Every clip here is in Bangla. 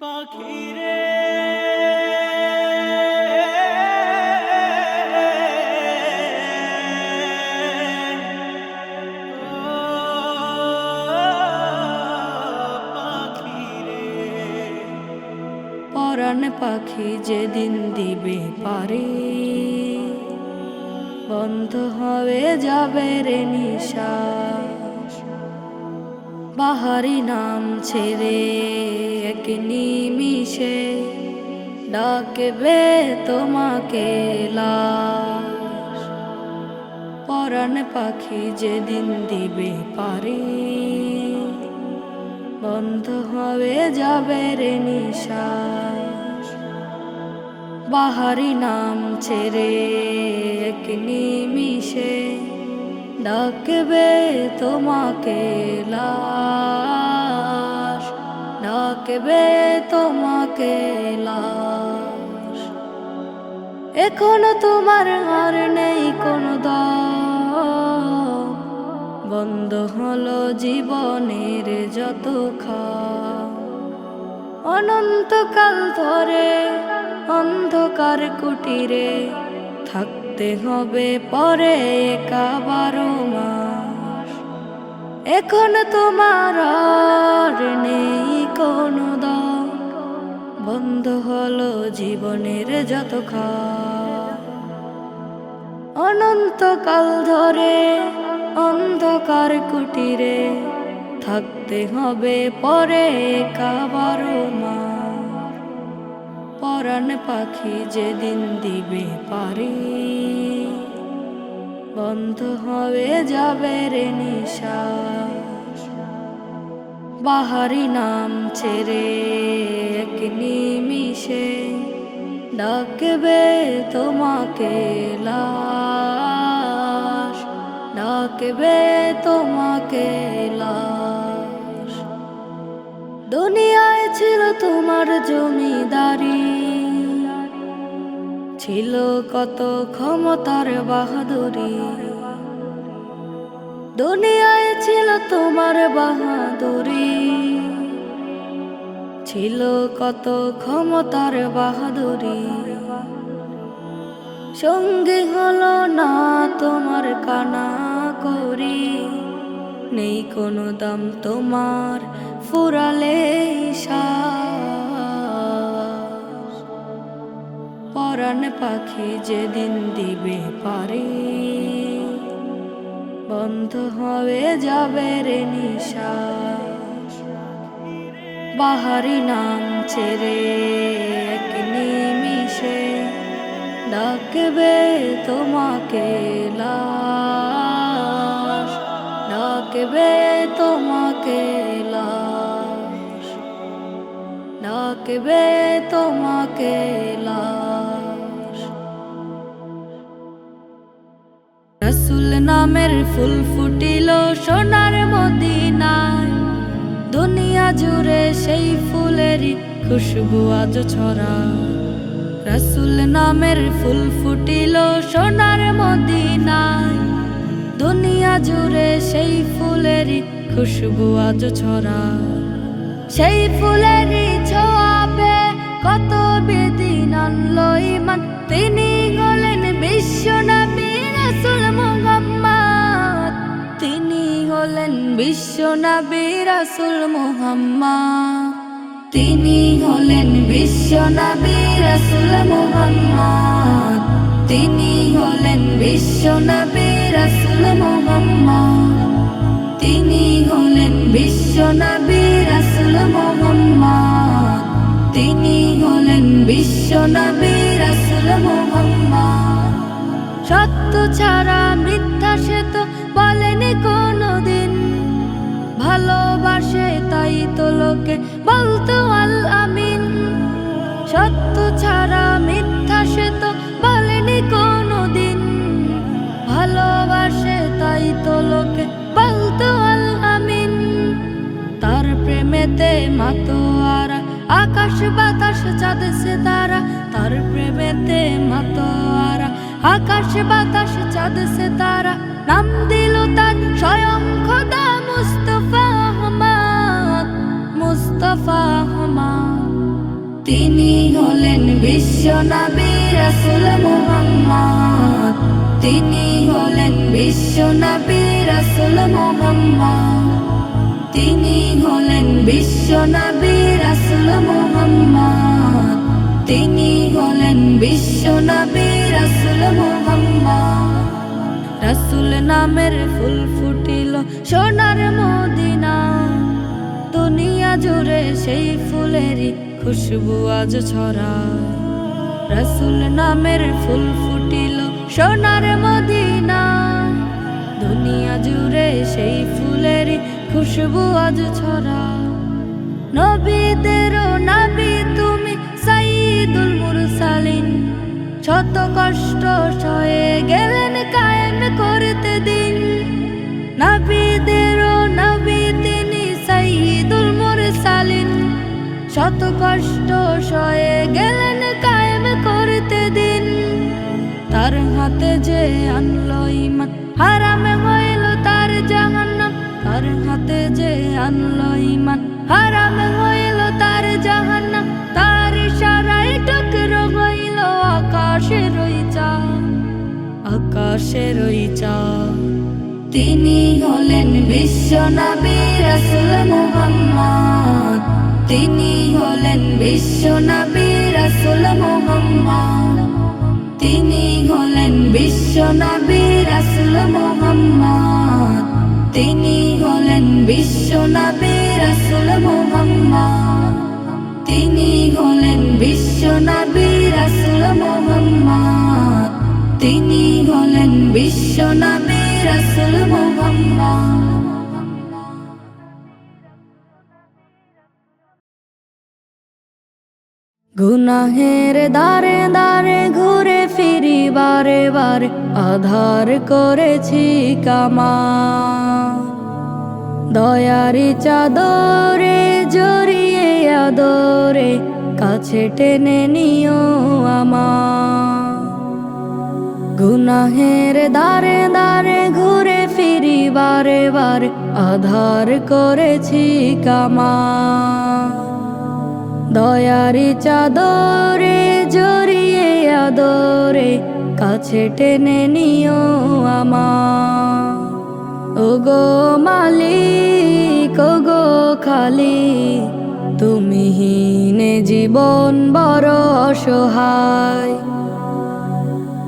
পাখিরে পরাণ পাখি যেদিন দিবে পারে বন্ধ হয়ে যাবে রে নিশ্বাস। বাহারি নাম ছেড়ে এক নিমিষে ডাকবে তোমাকে লাশ। পরাণ পাখি যেদিন দিবে পারে বন্ধ হয়ে যাবে রে নিশ্বাস। বাহারি নাম ছেড়ে এক নিমিষে ডাকবে তোমাকে লাশ, ডাকবে তোমাকে লাশ। এখনো তোমার আর নেই কোনো দম, বন্ধ হলো জীবনের যত খাম। অনন্তকাল ধরে অন্ধকার কুটিরে থাকতে হবে পরে একা 12 মাস। এখন তোমার আর নেই কোনো দম, বন্ধ হলো জীবনের যত খাম। অনন্তকাল ধরে অন্ধকার কুটিরে থাকতে হবে পরে একা 12 মাস। পরাণ পাখি যেদিন দিবে পারে বন্ধ হয়ে যাবে রে নিশ্বাস। বাহারি নাম ছেড়ে এক নিমিষে ডাকবে তোমাকে লাশ, ডাকবে তোমাকে লাশ। দুনিয়ায় ছিল তোমার জমিদারি, ছিল কত ক্ষমতার বাহাদুরি। দুনিয়ায় ছিল তোমার বাহাদুরি, ছিল কত ক্ষমতার বাহাদুরি। সঙ্গী হলো না তোমার কানা করি, নেই কোনো দাম তোমার ফুরালে শ্বাস। পরাণ পাখি যেদিন দিবে পারে বন্ধ হয়ে যাবে রে নিশ্বাস। বাহারি নাম ছেড়ে এক নিমিষে ডাকবে তোমাকে লাশ, ডাকবে তোমাকে লাশ, ডাকবে তোমাকে লাশ। রাসূল নামের ফুল ফুটিল সোনার মদিনায়, দুনিয়া জুড়ে সেই ফুলেরই খুশবু আজ ছড়ায়। রাসূল নামের ফুল ফুটিল সোনার মদিনায়, দুনিয়া জুড়ে সেই ফুলেরই খুশবু আজ ছড়ায়। সেই ফুলেরই ছোঁয়াবে কত বেদিন আনলো ঈমান, তিনি হলেন বিশ্বনবী রাসূল মুহাম্মদ, তিনি হলেন বিশ্বনবী রাসূল মুহাম্মদ, তিনি হলেন বিশ্বনবী রাসূল মুহাম্মদ, তিনি হলেন বিশ্বনবী রাসূল মুহাম্মদ, তিনি হলেন বিশ্বনবী রাসূল মুহাম্মদ, তিনি হলেন বিশ্বনবী রাসূল মুহাম্মদ। সত্য ছাড়া মিথ্যা সে তো বলেনি কোনোদিন, ভালোবাসে তাই তো লোকে বলতো আল আমিন। সত্য ছাড়া মিথ্যা সে তো বলেনি কোনোদিন, ভালোবাসে তাই তো লোকে বলতো আল আমিন। তার প্রেমেতে মাতোয়ারা আকাশ বাতাস চাঁদ সিতারা, তার প্রেমেতে মাতোয়ারা আকাশ বাতাস চাঁদ সিতারা। নাম দিল তার স্বয়ং খোদা মুস্তাফা আহমদ, মুস্তাফা আহমদ। তিনি হলেন বিশ্ব নবী রাসূল মুহাম্মদ, তিনি হলেন বিশ্ব নবী রাসূল মুহাম্মদ, তিনি হলেন বিশ্ব নবী রাসূল মুহাম্মদ, তিনি হলেন বিশ্ব নবী রাসূল মুহাম্মদ। রাসূল নামের ফুল ফুটিল সোনার মদিনা, দুনিয়া জুড়ে সেই ফুলেরই খুশবু আজ ছড়ায়। রাসূল নামের ফুল ফুটিল সোনার মদিনা, দুনিয়া জুড়ে সেই ফুলেরই খুশবু আজ ছড়ায়। নবীদেরও নবী তুমি সাইয়্যিদুল মুরসালিন, শত কষ্ট সয়ে গেলেন কায়েম করতে দিন। নবীদেরও নবী তিনি সাইয়্যিদুল মুরসালিন, শত কষ্ট সয়ে গেলেন কায়েম করতে দিন। তার হাতে যে আনলো ঈমান, হারামে হইল তার জাহান্নাম। তার হাতে যে আনলো ঈমান, হারামে হইল তার জাহান্নাম। তার ইশারায় টুকরো হইল আকাশের চাঁদ, আকাশের চাঁদ। তিনি হলেন বিশ্ব নবী রাসূল মুহাম্মদ, তিনি হলেন বিশ্ব নবী রাসূল মুহাম্মদ, তিনি হলেন বিশ্ব নবী রাসূল মুহাম্মদ, তিনি হলেন বিশ্ব নবী রাসূল মুহাম্মদ, তিনি হলেন বিশ্ব নবী রাসূল মুহাম্মদ, তিনি হলেন বিশ্ব নবী রাসূল মুহাম্মদ। গুনাহের দ্বারে দ্বারে ঘুরে ফিরি বারে বারে, আধার করেছি কামাল। দয়ারি চাদরে জড়িয়ে আদরে, কাছে টেনে নিও আমার। গুনাহের দ্বারে দ্বারে ঘুরে ফিরি বারে বারে, আধার করেছি কামাল। দয়ারি চাদরে জড়িয়ে আদরে, কাছে টেনে নিও আমার। ওগো মালিক ওগো খালিক, তুমি হীনে জীবন বড় অসহায়।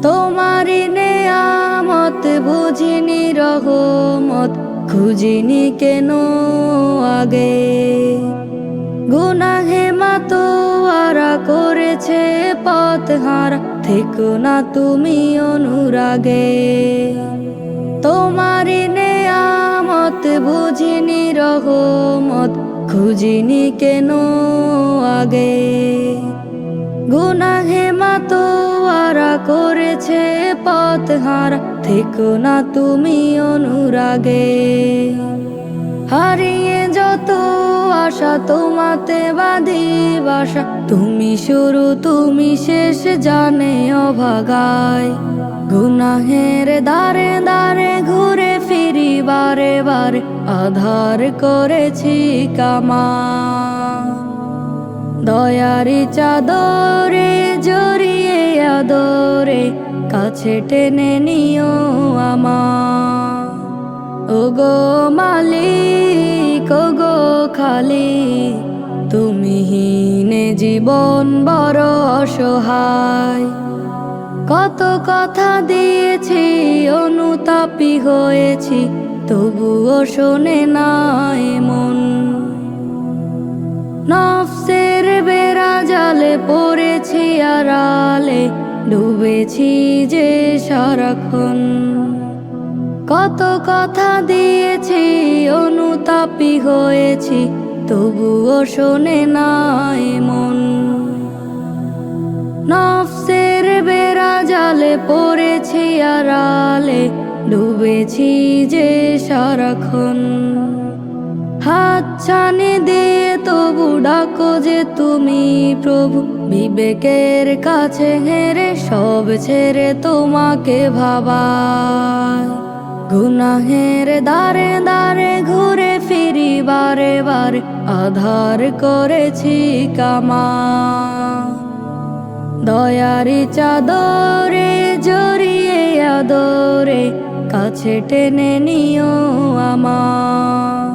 তোমারি নেয়ামত বুঝিনি রহমত, খুঁজিনি কেন আগে। গুনাহে মাতোয়ারা করেছে পথহারা, থেকো না তুমি অনুরাগে। তোমারি নেয়ামত বুঝিনি রহমত, খুঁজিনি কেন আগে। গুনাহে মাতোয়ারা করেছে পথহারা, থেকো না তুমি অনুরাগে। হারিয়ে যত আশা তোমাতে বাঁধি বাসা, তুমি শুরু তুমি শেষ জানে অভাগায়। গুনাহের দ্বারে দ্বারে ঘুরে ফিরি বারে বারে, আধার করেছি কামাল। দয়ারি চাদরে জড়িয়ে আদরে, কাছে টেনে নিও আমার। ওগো মালিক ওগো খালিক, তুমি হীনে জীবন বড় অসহায়। কত কথা দিয়েছি অনুতাপী হয়েছি, তবুও শোনে নাই মন। নফসের বেড়া জালে পড়েছি আড়ালে, ডুবেছি যে সারাক্ষণ। কত কথা দিয়েছি অনুতাপী হয়েছি, তবুও শোনে নাই মন। নফসের বেড়া জালে পড়েছি আড়ালে, ডুবেছি যে সারাক্ষণ। হাত ছানি দিয়ে তবু ডাকো যে তুমি প্রভু, বিবেকের কাছে হেরে সব ছেড়ে তোমাকে ভাবায়। গুনাহের দ্বারে দ্বারে ঘুরে ফিরি বারে বারে, আধার করেছি কামা। দয়ারি চাদরে জড়িয়ে আদরে, কাছে টেনে নিও আমার।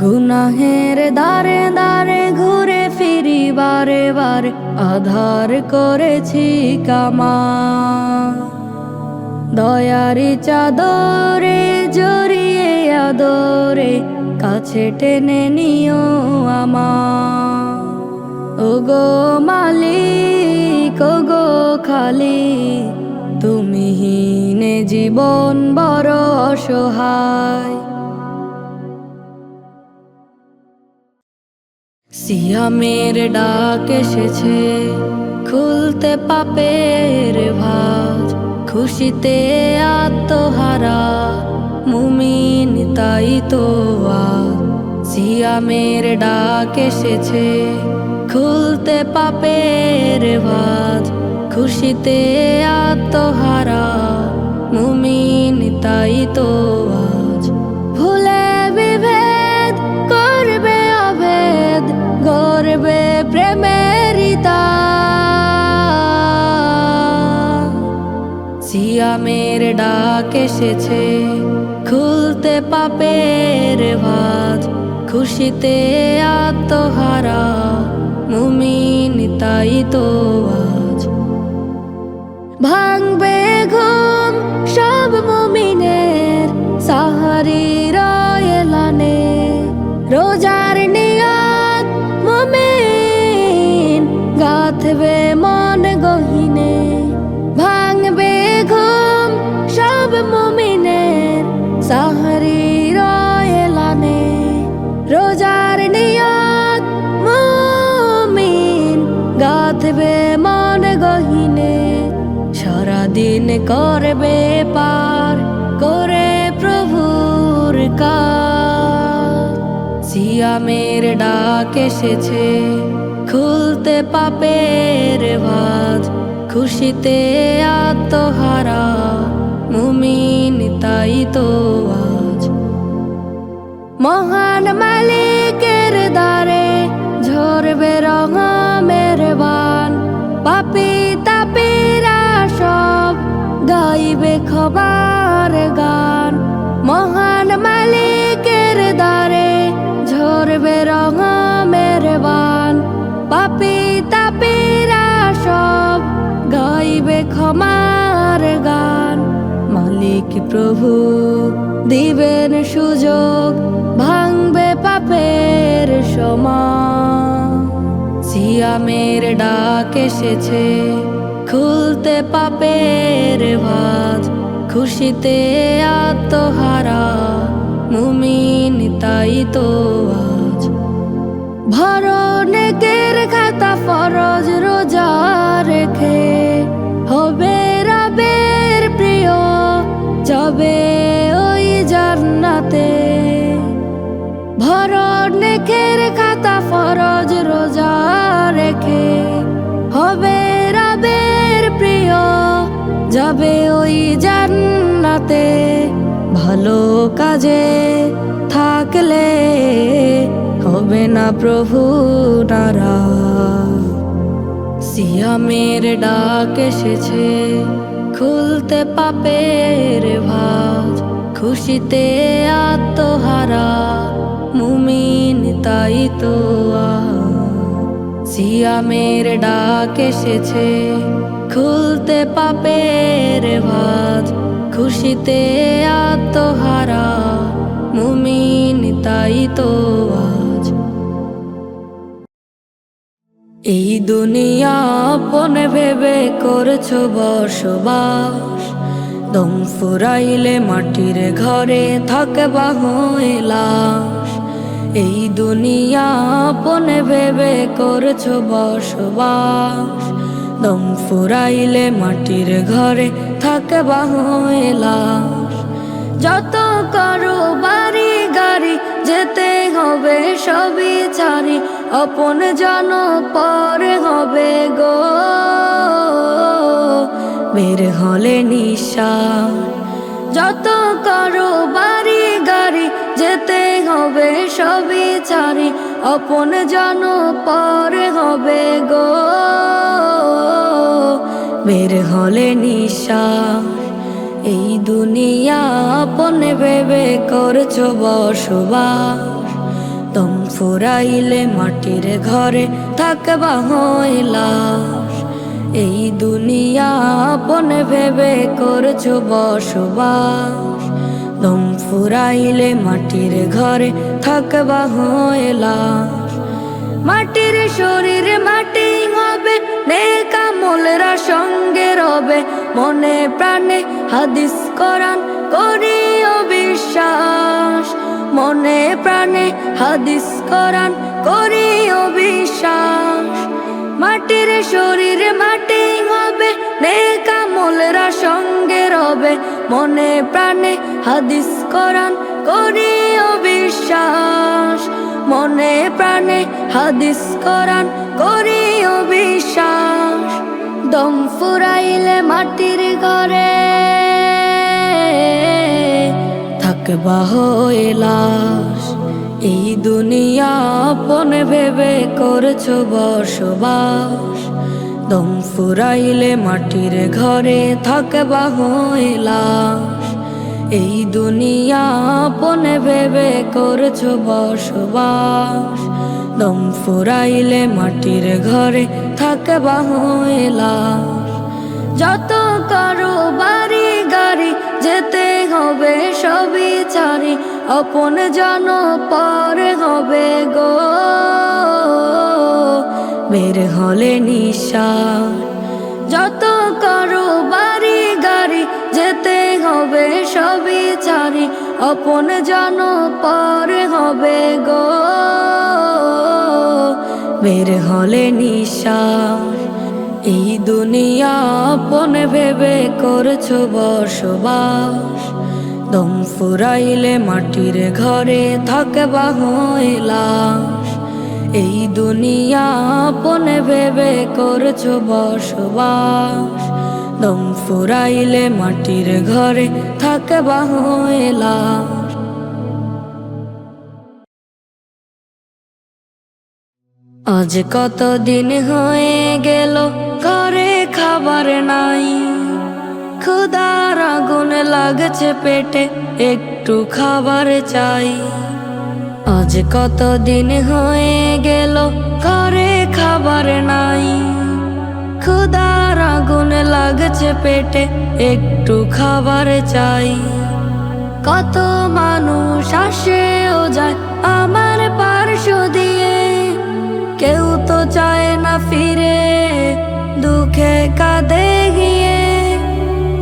গুনাহের দ্বারে দ্বারে ঘুরে ফিরি বারে বারে, আধার করেছি কামা। দয়ারি চাদরে জড়িয়ে আদরে, কাছে টেনে নিও আমার। ওগো মালিক ওগো খালিক, তুমি হীনে জীবন বড় অসহায়। সিয়ামের ডাক এসেছে, খুলতে পাপের ভাঁজ। খুশিতে আত্মহারা মুমিন তাই তো আজ। সিয়ামের ডাক এসেছে, খুলতে পাপের ভাঁজ। খুশিতে আত্মহারা মুমিন তাই তো আজ। ভুলে বিভেদ করবে অভেদ, গর্বে প্রেমের সিয়ামের ডাক এসেছে, খুলতে পাপের ভাঁজ। খুশিতে আত্মহারা মুমিন তাই তো আজ। ভাঙবে ঘুম সব মুমিনের, সাহারির এলানে। রোজার নিয়াত মুমিন গাঁথবে মন গহীনে। ভাঙবে ঘুম সব মুমিনের, সাহারির এলানে। রোজার নিয়াত মুমিন গাঁথবে মন গহীনে। সারাদিন করবে পার করে প্রভুর কাজ। সিয়ামের ডাক এসেছে, খুলতে পাপের ভাঁজ। খুশিতে আত্মহারা মুমিন তাই তো আজ। মহান মালিকের দ্বারে ঝরবে রহমের বান। পাপী তাপীরা সব গাইবে ক্ষমার গান। মহান মালিকের দ্বারে ঝরবে রহমের বান। পাপী তাপীরা সব গাইবে ক্ষমার গান। মালিক প্রভু দিবেন সুযোগ, ভাঙবে পাপের সমান। সিয়ামের ডাক এসেছে, খুলতে পাপের ভাঁজ। খুশিতে আত্মহারা মুমিন তাই তো আজ। ভরো নেকের খাতা ফরজ রোজা রেখে, হবে রবের প্রিয় যাবে ওই জান্নাতে। ভরো নেকের খাতা ফরজ রোজা রেখে, হবে রবের প্রিয় যাবে ওই জান্নাতে। ভালো কাজে থাকলে হবে না প্রভু নারাজ। সিয়ামের ডাক এসেছে, খুলতে পাপের ভাঁজ। খুশিতে আত্মহারা মুমিন তাই তো আজ। সিয়ামের ডাক এসেছে, খুলতে পাপের ভাঁজ। খুশিতে আত্মহারা মুমিন তাই তো আজ। এই দুনিয়া আপন ভেবে করছো বসবাস। দম ফুরাইলে মাটির ঘরে থাকবা হয়ে লাশ। এই দুনিয়া আপন ভেবে করছো বসবাস। দম ফুরাইলে মাটির ঘরে থাকবা হয়ে লাশ। যত করো বাড়ি গাড়ি যেতে হবে সবই ছাড়ি। আপন জন পরে হবে গো, বের হলে নিঃশ্বাস। যত করো বাড়ি গাড়ি যেতে হবে সবই ছাড়ি, আপন জন পরে হবে গো। বের হলে নিঃশ্বাস এই দুনিয়া আপন ভেবে করছো বসবাস, দম ফুরাইলে মাটির ঘরে থাকবা হয় লাশ। এই দুনিয়া আপন ভেবে করছো বসবাস, দম ফুরাইলে মাটির ঘরে থাকবা হয় লাশ। মাটির শরীর মাটি হবে, নেক আমলরা সঙ্গে রবে, মনে প্রাণে হাদিস কোরআন করিও বিশ্বাস, মনে প্রাণে হাদিস কোরআন করিও বিশ্বাস। মাটির শরীর মাটি হবে, নেক আমলরা সঙ্গে রবে, মনে প্রাণে হাদিস কোরআন করিও বিশ্বাস, মনে প্রাণে হাদিস কোরআন করিও বিশ্বাস। দম ফুরাইলে মাটির ঘরে থাকবা হয়ে লাশ। এই দুনিয়া আপন ভেবে করছো বসবাস, দম ফুরাইলে মাটির ঘরে থাকবা হয়ে লাশ। এই দুনিয়া আপন ভেবে করছো বসবাস, দম ফুরাইলে মাটির ঘরে থাকবা হয়ে লাশ। যত করো বাড়ি গাড়ি যেতে হবে সবই ছাড়ি, আপন জন পরে হবে গো। বের হলে নিঃশ্বাস যত করো বাড়ি গাড়ি যেতে হবে সবই ছাড়ি, আপন জন পরে হবে গো। বের হলে নিঃশ্বাস এই দুনিয়া আপন ভেবে করছো বসবাস, দম ফুরাইলে মাটির ঘরে থাকবা হয় লাশ। এই দুনিয়া আপন ভেবে করছো বসবাস, দম ফুরাইলে মাটির ঘরে থাকবা হয় লাশ। আজ কত দিন হয়ে গেল ঘরে খাবার নাই, ক্ষুধার আগুন লাগছে পেটে একটু খাবার চাই। আজ কত দিন হয়ে গেল ঘরে খাবার নাই, ক্ষুধার আগুন লাগছে পেটে একটু খাবার চাই। কত মানুষ আসেও যায় আমার পার্শ্ব দিয়ে, কেউ তো চায় না ফিরে দুঃখে কাঁদে গিয়ে।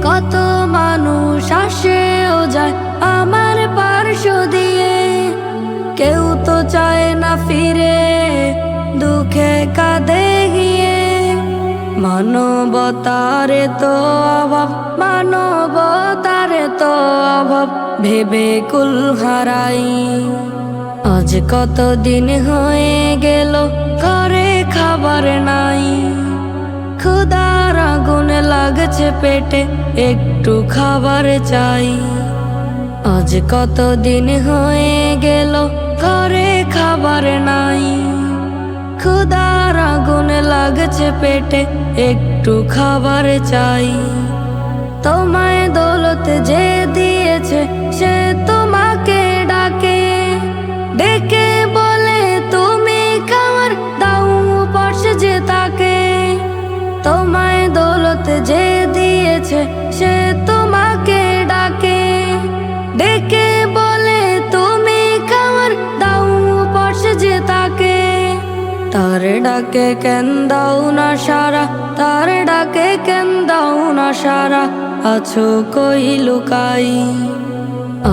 কত মানুষ আসেও যায় আমার পার্শ্ব দিয়ে, কেউ তো চায় না ফিরে দুঃখে কাঁদে গিয়ে। মানবতার তো অভাব, মানবতার তো অভাব ভেবে কুল হারাই। আজ কত দিন হয়ে গেল ঘরে খাবার নাই, ক্ষুধার আগুন লাগছে পেটে একটু খাবার চাই। আজ কত দিন হয়ে গেল ঘরে খাবার নাই, ক্ষুধার আগুন লাগছে পেটে একটু খাবার চাই। তোমায় দৌলত যে দিয়েছে সে তোমাকে ডাকে, ডেকে বলে তুমি খাবার দাও পাশে যে তাকে। তোমায় দৌলত যে দিয়েছে সে তোমাকে ডাকে, ডেকে বলে তুমি খাবার দাও পাশে যে তাকে। তার ডাকে কেন দাও না সারা, তার ডাকে কেন দাও না সারা, আছো কই লুকাই।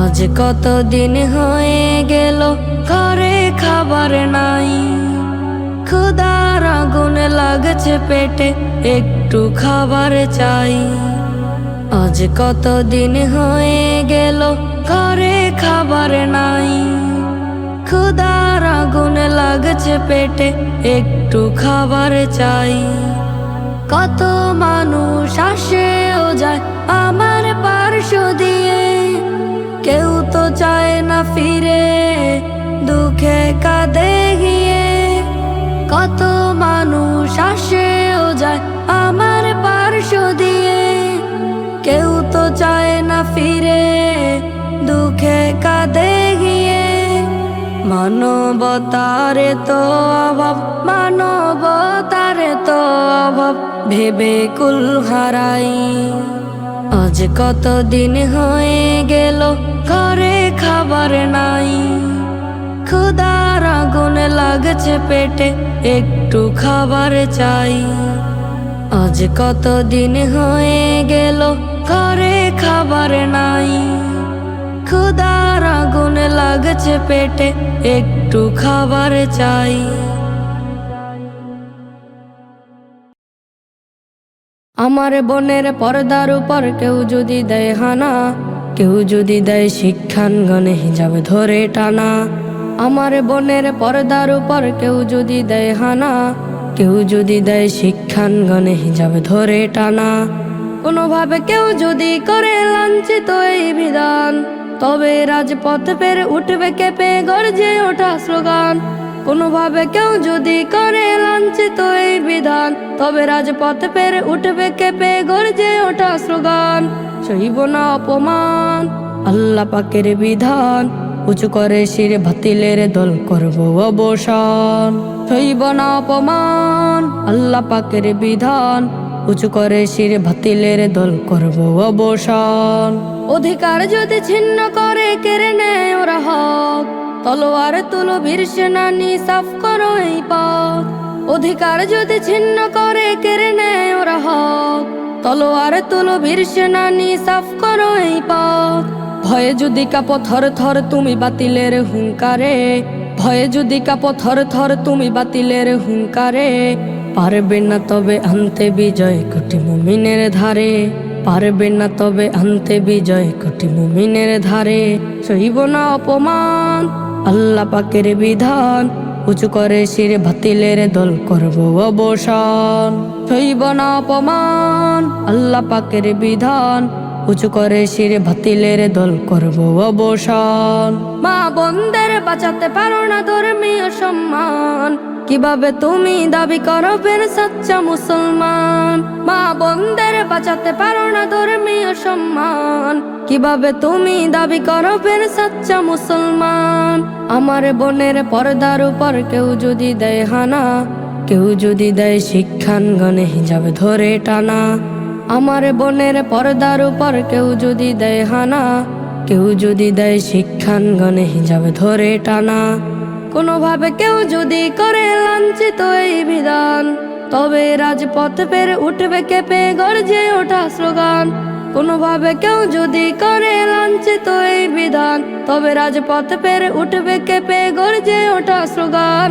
আজ কত দিন হয়ে গেল ঘরে খাবার নাই, ক্ষুধার আগুন লাগছে পেটে একটু খাবার চাই। আজ কত দিন হয়ে গেল ঘরে খাবার নাই, ক্ষুধার আগুন লাগছে পেটে একটু খাবার চাই। কত মানুষ আসেও যায় আমার পার্শ্ব দিয়ে, কেউ তো চায় না ফিরে দুঃখে কাঁদে গিয়ে। কত মানুষ আসেও যায় আমার পার্শ্ব দিয়ে, কেউ তো চায় না ফিরে দুঃখে কাঁদে গিয়ে। মানবতার তো অভাব, মানবতার তো অভাব ভেবে কুল হারাই। আজ কত দিন হয়ে গেল ঘরে খাবার নাই, ক্ষুধার আগুন লাগছে পেটে একটু খাবার চাই। আজ কত দিন হয়ে গেল ঘরে খাবার নাই, ক্ষুধার আগুন লাগছে পেটে একটু খাবার চাই। আমার বোনের পর্দার উপর কেউ যদি দেয় হানা, কেউ যদি দেয় শিক্ষাঙ্গনে হিজাব ধরে টানা। আমার বোনের পর্দার উপর কেউ যদি দেয় হানা, কেউ যদি দেয় শিক্ষাঙ্গনে হিজাব ধরে টানা। কোনোভাবে কেউ যদি করে লাঞ্ছিত এই বিধান, তবে রাজপথ পের উঠবে কেঁপে গর্জে ওঠা স্লোগান। কোনোভাবে কেউ যদি করে লাঞ্ছিত এই বিধান, তবে রাজপথ পের উঠবে কেঁপে গর্জে ওঠা স্লোগান। সইব না অপমান আল্লাহ পাকের বিধান, উঁচু করে শির বাতিলের দল করব অবসান। সইব না অপমান আল্লাহ পাকের বিধান, উঁচু করে শির বাতিলের দল করব অবসান। অধিকার যদি ছিন্ন করে কেড়ে নেয় ওরা হক, তলোয়ার তুলো বীর সেনানি সাফ করো এই পথ। অধিকার যদি ছিন্ন করে কেড়ে নেয় ওরা হক, তলোয়ার তুলো বীর সেনানি সাফ করো এই পথ। ভয়ে যদি কাঁপো থর থর তুমি বাতিলের হুঙ্কারে, ভয়ে যদি কাঁপো থর থর তুমি বাতিলের হুঙ্কারে। পারবে না তবে আনতে বিজয় কোটি মুমিনের ধারে, পারবে না তবে আনতে বিজয় কোটি মুমিনের ধারে। সইব না অপমান আল্লাহ পাকের বিধান, উঁচু করে শির বাতিলের দল করব অবসান। সইব না অপমান আল্লাহ পাকের বিধান, উঁচু করে শির বাতিলের দল করব অবসান। মা বোনদের বাঁচাতে পারো না ধর্মীয় সম্মান, কিভাবে তুমি দাবি করো ফের সচ্চা মুসলমান। মা বোনদের বাঁচাতে পারো না ধর্মীয় সম্মান, কিভাবে তুমি দাবি করো ফের সচ্চা মুসলমান। আমার বোনের পর্দার উপর কেউ যদি দেয় হানা, কেউ যদি দেয় শিক্ষাঙ্গনে হিজাব ধরে টানা। আমার বোনের পর্দার উপর কেউ যদি দেয় হানা, কেউ যদি দেয় শিক্ষাঙ্গনে হিজাব ধরে টানা। কোনোভাবে কেউ যদি করে লাঞ্ছিত এই বিধান, তবে রাজপথ পের উঠবে কেঁপে গর্জে ওঠা স্লোগান। কোনোভাবে কেউ যদি করে লাঞ্ছিত এই বিধান, তবে রাজপথ পের উঠবে কেঁপে গর্জে ওঠা স্লোগান।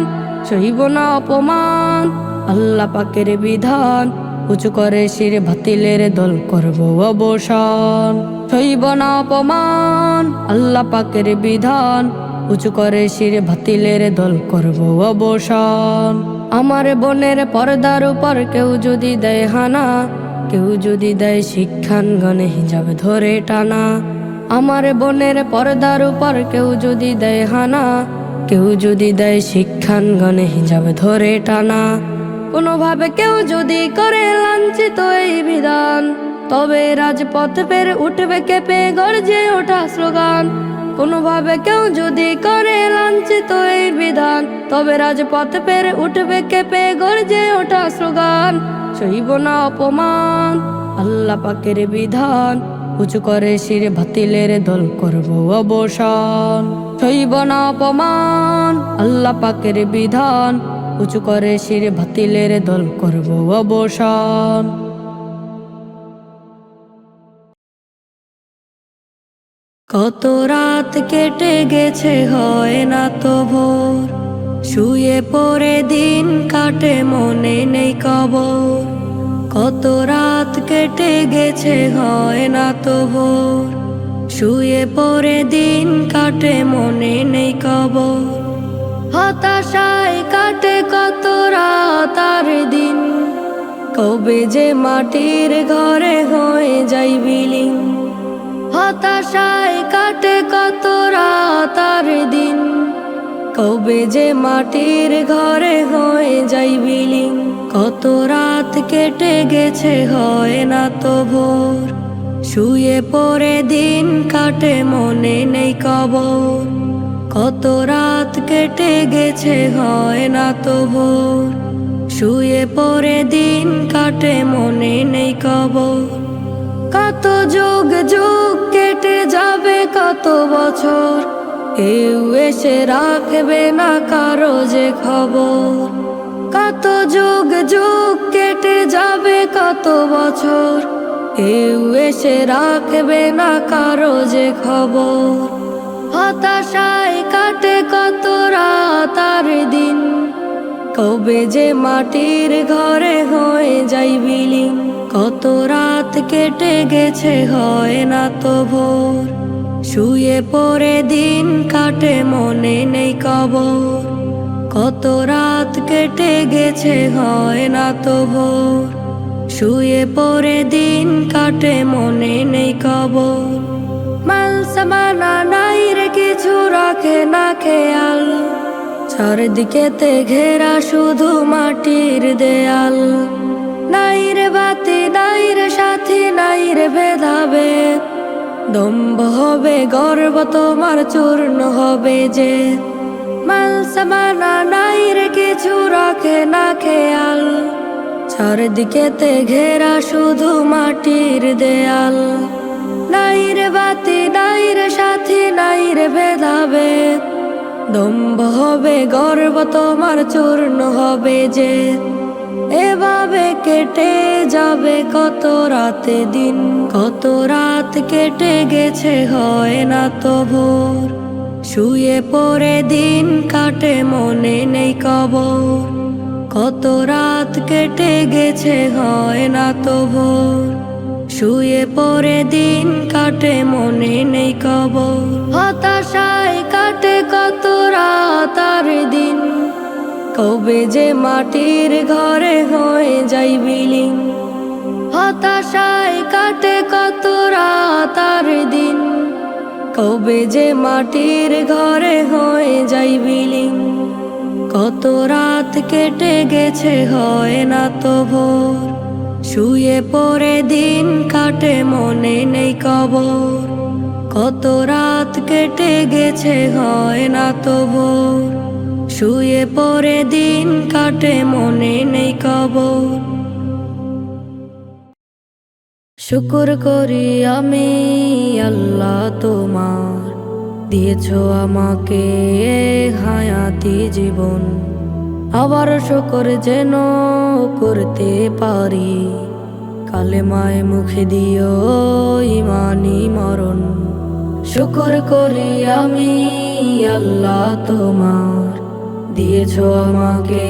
সইব না অপমান আল্লাহ পাকের বিধান, উঁচু করে শির বাতিলের দল করব অবসান। সইব না অপমান আল্লাহ পাকের বিধান, উঁচু করে শির বাতিলের দল করব অবসান। আমার বোনের পর্দার উপর কেউ যদি দেয় হানা, কেউ যদি দেয় শিক্ষাঙ্গনে হিজাব ধরে টানা। আমার বোনের পর্দার উপর কেউ যদি দেয় হানা, কেউ যদি দেয় শিক্ষাঙ্গনে হিজাব ধরে টানা। কোনোভাবে কেউ যদি করে লাঞ্ছিত এই বিধান, তবে রাজপথ পের উঠবে কেঁপে গর্জে ওঠা স্লোগান। কোনোভাবে কেউ যদি করে লাঞ্ছিত এই বিধান, তবে রাজপথ পের উঠবে কেঁপে গর্জে ওঠা স্লোগান। সইব না অপমান আল্লাহ পাকের বিধান, উঁচু করে শির বাতিলের দল করব অবসান। সইব না অপমান আল্লাহ পাকের বিধান, উঁচু করে শির বাতিলের দল করব অবসান। কত রাত কেটে গেছে হয় না তো ভোর, শুয়ে পড়ে দিন কাটে মনে নেই কবর। কত রাত কেটে গেছে হয় না তো ভোর, শুয়ে পড়ে দিন কাটে মনে নেই কবর। হতাশায় কাটে কত রাত আর দিন, কবে যে মাটির ঘরে হয়ে যাই বিলীন। হতাশায় কাটে কাটে কত রাত আর দিন, কবে যে মাটির ঘরে হয়ে যাই বিলীন। কত রাত কেটে গেছে হয় না তো ভোর, শুয়ে পড়ে দিন কাটে মনে নেই কবর। কত রাত কেটে গেছে হয় না তো ভোর, শুয়ে পড়ে দিন কাটে মনে নেই কবর। কত যুগ যুগ কেটে যাবে কত বছর, কেউ এসে রাখবে না কারো যে খবর। কত যুগ যুগ কেটে যাবে কত বছর, কেউ এসে রাখবে না কারো যে খবর। হতাশায় কাটে কত রাত আর দিন, কবে যে মাটির ঘরে হয়ে যাই বিলীন। কত রাত কেটে গেছে হয় না তো ভোর, শুয়ে পড়ে দিন কাটে মনে নেই কবর। কত রাত কেটে গেছে হয় না তো ভোর, শুয়ে পড়ে দিন কাটে মনে নেই কবর। মাল সামানা নাই রে কিছু রাখে না খেয়াল, চারদিকেতে ঘেরা শুধু মাটির দেয়াল। নাই রে বাতি নাই রে সাথী নাই রে ভেদাভেদ, দম্ভ হবে গর্ব তোমার চূর্ণ হবে যে। মাল সামানা নাই রে কিছু রাখে না খেয়াল, চারদিকেতে ঘেরা শুধু মাটির দেয়াল। নাই রে বাতি নাই রে সাথী নাই রে ভেদাভেদ, দম্ভ হবে গর্ব তোমার চূর্ণ হবে যে। এভাবে কেটে যাবে কত রাতে দিন, কত রাত কেটে গেছে হয় না তো ভোর, শুয়ে পড়ে দিন কাটে মনে নেই কবর। কত রাত কেটে গেছে হয় না তো ভোর, শুয়ে পড়ে দিন কাটে মনে নেই কবর। হতাশায় কাটে কত রাত আর দিন, কবে যে মাটির ঘরে হয়ে যাই বিলীন। হতাশায় কাটে কত রাত আর দিন, কবে যে মাটির ঘরে হয়ে যাই বিলীন। কত রাত কেটে গেছে হয় না তো ভোর, শুয়ে পড়ে দিন কাটে মনে নেই কবর। কত রাত কেটে গেছে হয় না তো ভোর, শুয়ে পড়ে দিন কাটে মনে নেই কবর। শুকর করি আমি আল্লাহ তোমার, দিয়েছো আমাকে হায়াতি জীবন। আবার শুকর যেন করতে পারি, কালেমায় মুখে দিও ইমানি মরণ। শুকর করি আমি আল্লাহ তোমার, দিয়েছো আমাকে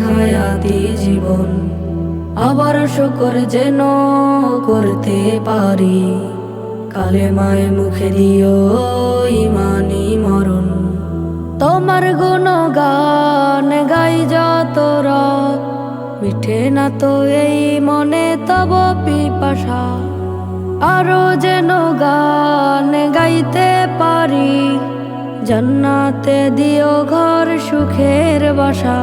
হায়াতি জীবন। আবার শুকর যেন করতে পারি, কালেমায় মুখে দিও ইমানি মরণ। তোমার গুণগান গাই যত রাত, মিঠে না তো এই মনে তব পিপাসা। আরো যেন গান গাইতে পারি, জান্নাতে দিও ঘর সুখের বাসা।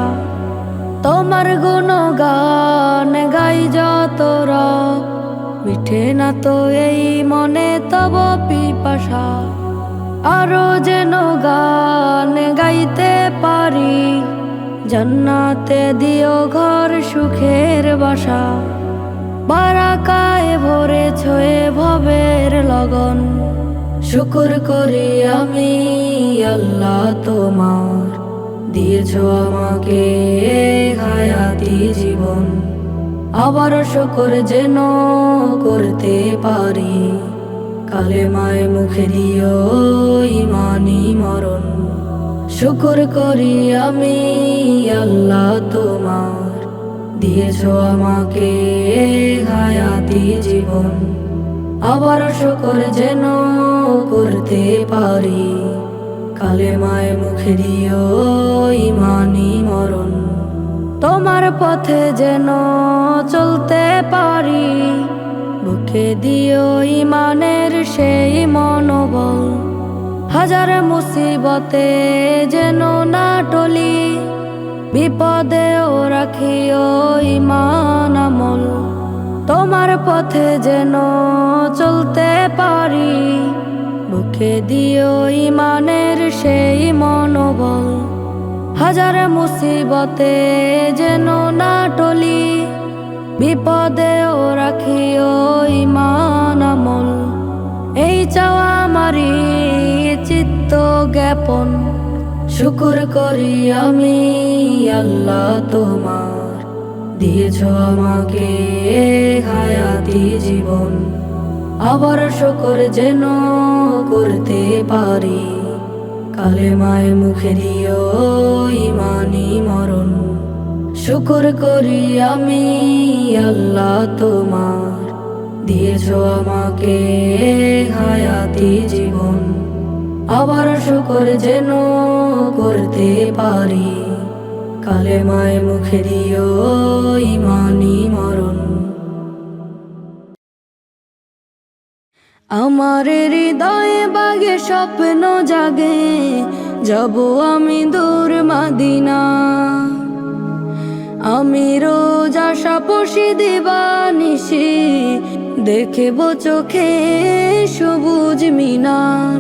তোমার গুণগান গাই যত রাত, মিঠে না তো এই মনে তব পিপাসা। আরো যেন গান গাইতে পারি, জান্নাতে দিও ঘর সুখের বাসা। বারাকায় ভরে ছয়ে ভবের লগন, শুকর করি আমি আল্লাহ তোমার, দিয়েছো আমাকে হায়াতি জীবন। আবার শুকর যেন করতে পারি, কালেমায় মুখে দিও ইমানি মরণ। শুকর করি আমি আল্লাহ তোমার, দিয়েছো আমাকে হায়াতি জীবন। আবার শুকর যেন করতে পারি, কালেমায় মুখে দিও ইমানি মরণ। তোমার পথে যেন চলতে পারি, বুকে দিও ইমানের সেই মনোবল। হাজার মুসিবতে যেন না টলি, বিপদেও রাখিও ইমান আমল। তোমার পথে যেন চলতে পারি, বুকে দিও ইমানের সেই মনোবল। হাজার মুসিবতে যেন না টলি, বিপদেও রাখিও ইমান আমল। এই চাওয়া আমারি চিত্ত জ্ঞাপন, শুকুর করি আমি আল্লাহ তোমার, দিয়েছ আমাকে হায়াতি জীবন। আবার শুকর যেন করতে পারি, কালেমায় মুখে দিও ইমানি মরণ। শুকর করি আমি আল্লাহ তোমার, দিয়েছ আমাকে হায়াতি জীবন। আবার শুকর যেন করতে পারি, কালেমায় মুখে দিও ইমানি মরণ। আমার হৃদয়ে বাগে স্বপ্ন জাগে, যাব আমি দূর মদিনা। আমি রোজ আশা পুষি দিবানিশি, দেখব চোখে সবুজ মিনার।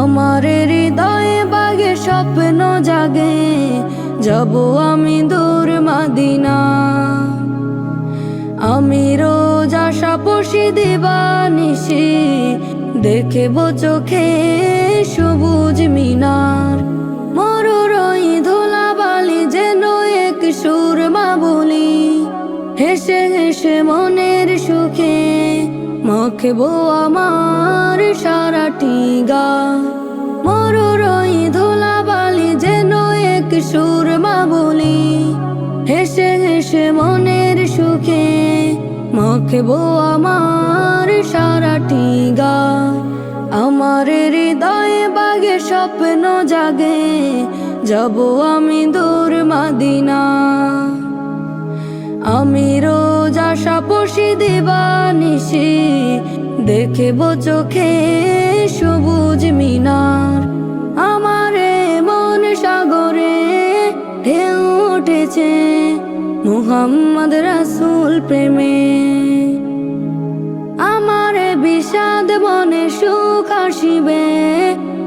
আমার হৃদয়ে বাগে স্বপ্ন জাগে, যাব আমি দূর মদিনা। আমি রোজ আশা পুষি দিবানিশি, দেখব চোখে সবুজ মিনার। মরুর ওই ধুলাবালি যেন এক সুরমা বলি, হেসে হেসে মনের সুখে মাখবো আমার সারাটি গান। মরুর ওই ধুলাবালি যেন এক সুরমা বলি, হেসে হেসে মনের সুখে মাখবো আমার সারাটি গান। আমার হৃদয়ে বাগে স্বপ্ন জাগে, যাব আমি দূর মদিনা। আমি রোজ আশা পুষি দিবানিশি, দেখব চোখে সবুজ মিনার। আমার মন সাগরে ঢেউ উঠেছে মুহাম্মদ রাসূল প্রেমে। আমার বিষাদ মনে সুখ আসিবে,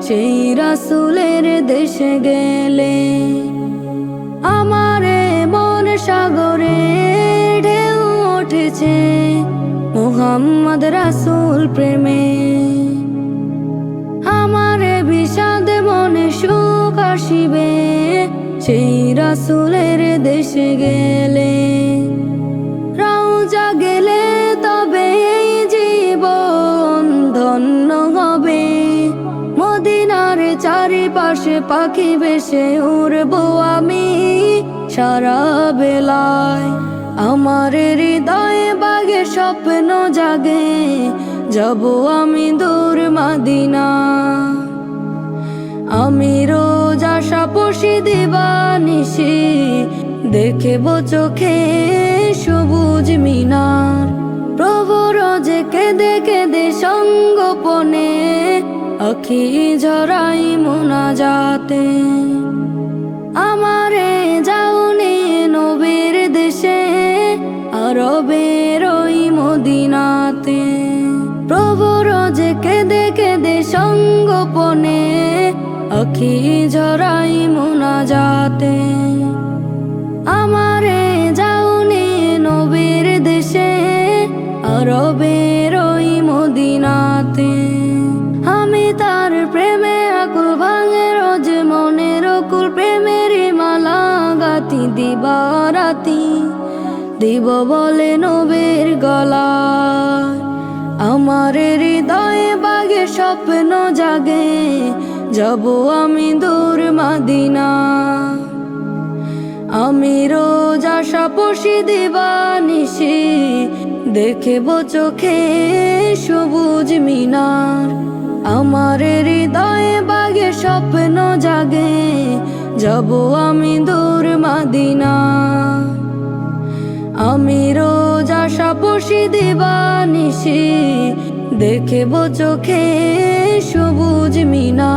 সেই রাসূলের দেশে গেলে। আমার মন সাগরে ঢেউ উঠেছে মুহাম্মদ রাসূল প্রেমে। আমার বিষাদ মনে সুখ আসিবে, সেই রাসূলের দেশে গেলে। রওজা গেলে তবে এই জীবন ধন্য হবে, মদিনার চারিপাশে পাখি বেশে উড়বো আমি সারা বেলায়। আমার হৃদয়ে বাগে স্বপ্ন জাগে, যাব আমি দূর মদিনা। আমি রোজ আশা পুষি দিবানিশি, দেখব চোখে সবুজ মিনার। প্রভু রোজ কেঁদে কেঁদে সঙ্গোপনে আখি ঝরাই মুনাজাতে। আমারে যাওনি নবীর দেশে, আরবের ওই মদিনাতে। প্রভু রোজ কেঁদে কেঁদে সঙ্গোপনে আখি ঝরাই মুনাজাতে। আমারে যাওনি নবীর দেশে, আরবের ওই মদিনাতে। আমি তার প্রেমে আকুল ভাঙে রোজ মনের অকুল, প্রেমের মালা গাতি দিবারাতি দিব বলে নবীর গলায়। আমার হৃদয়ে বাগে স্বপ্ন জাগে, যাব আমি দূর মদিনা। আমি রোজ আশা পুষি দিবানিশি, দেখব চোখে সবুজ মিনার। আমার হৃদয়ে বাগে স্বপ্ন জাগে, যাব আমি দূর মদিনা। আমি রোজ পাশাপাশি দিবানিশি দেখেব চোখে সবুজ মিনা।